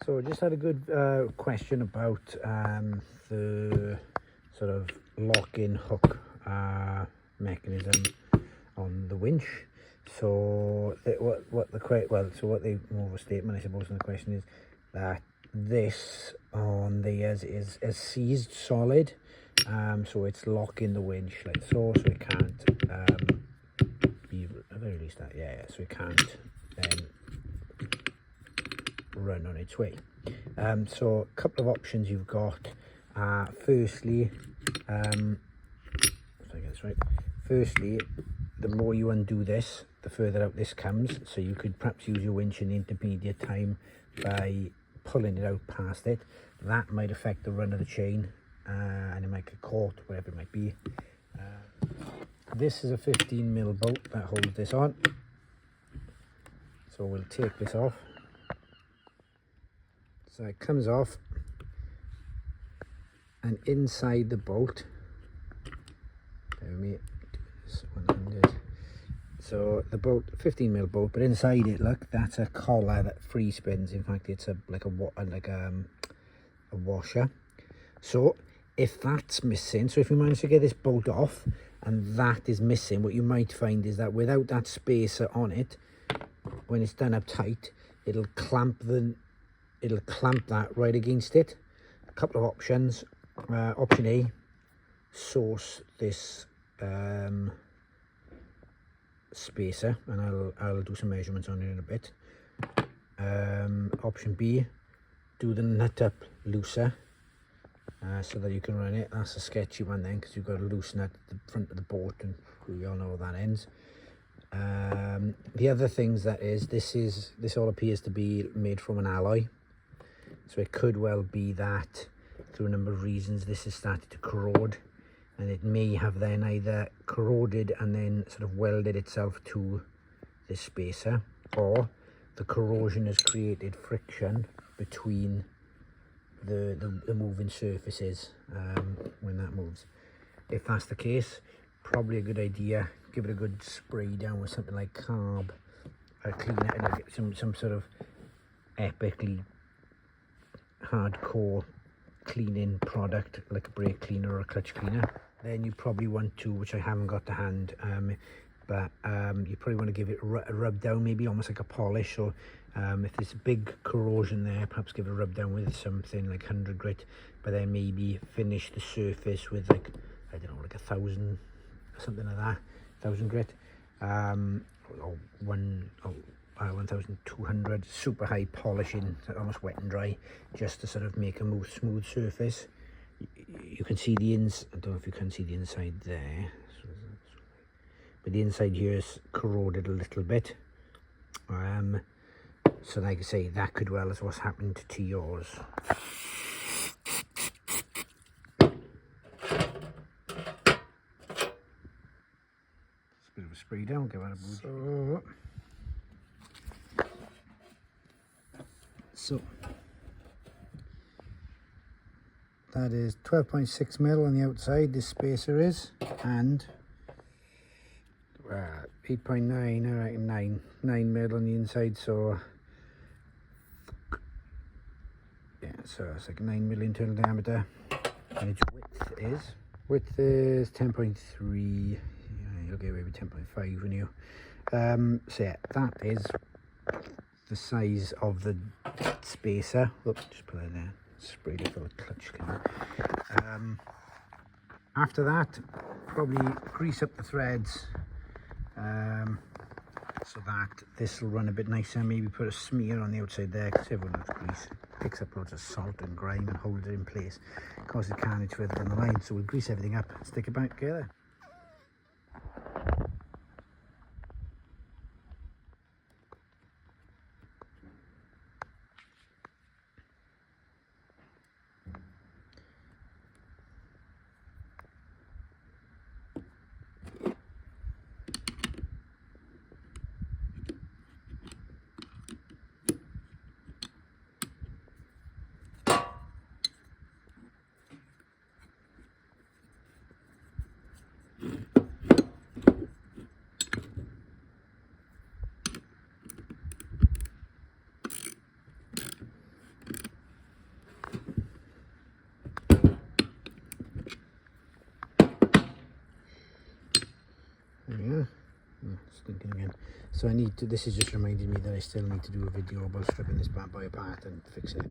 So I just had a good question about the sort of lock-in hook mechanism on the winch. So what the more statement I suppose in the question is that this on theirs is seized solid, so it's locking the winch like so it can't be at the very least that so it can't then run on its way. So a couple of options you've got. Firstly, if I get this right, the more you undo this, the further out this comes, so you could perhaps use your winch in the intermediate time by pulling it out past it. That might affect the run of the chain, and it might get caught, whatever it might be. This is a 15mm bolt that holds this on, so we'll take this off. So it comes off, and inside the bolt, bear with me, this one-handed. So the bolt, 15mm bolt, but inside it, look, that's a collar that free spins. In fact, it's a washer. So if that's missing, so if you manage to get this bolt off and that is missing, what you might find is that without that spacer on it, when it's done up tight, it'll clamp that right against it. A couple of options. Option A, source this spacer, and I'll do some measurements on it in a bit. Option B, do the nut up looser so that you can run it. That's a sketchy one then, because you've got a loose nut at the front of the boat, and we all know how that ends. The other things that is, this all appears to be made from an alloy, so it could well be that through a number of reasons this has started to corrode, and it may have then either corroded and then sort of welded itself to this spacer, or the corrosion has created friction between the moving surfaces when that moves. If that's the case, probably a good idea, give it a good spray down with something like carb, cleaner, like some sort of epically hardcore cleaning product like a brake cleaner or a clutch cleaner. Then you probably want to, which I haven't got to hand, but you probably want to give it a rub down, maybe almost like a polish. So if there's a big corrosion there, perhaps give it a rub down with something like 100 grit, but then maybe finish the surface with like, I don't know, like 1,000 or something like that, 1,000 grit, or 1,200, super high polishing, almost wet and dry, just to sort of make a smooth surface. You can see the I don't know if you can see the inside there, but the inside here is corroded a little bit. So like I say, that could well as what's happened to yours. Just a bit of a spray down, give that a boost. So that is 12.6mm on the outside, this spacer is, and 8.9, I reckon 9mm on the inside, so yeah, so it's like 9mm internal diameter, and its width is 10.3, yeah, you'll get away with 10.5 when you, so yeah, that is the size of the spacer. Oops, just put it there, sprayed it for the clutch cleaner. After that, probably grease up the threads so that this will run a bit nicer. Maybe put a smear on the outside there, because everyone loves grease. It picks up loads of salt and grime and holds it in place, causes carnage further down the line. So we'll grease everything up, stick it back together. There we are. It's thinking again. So I need to, this is just reminding me that I still need to do a video about stripping this bad boy apart and fix it.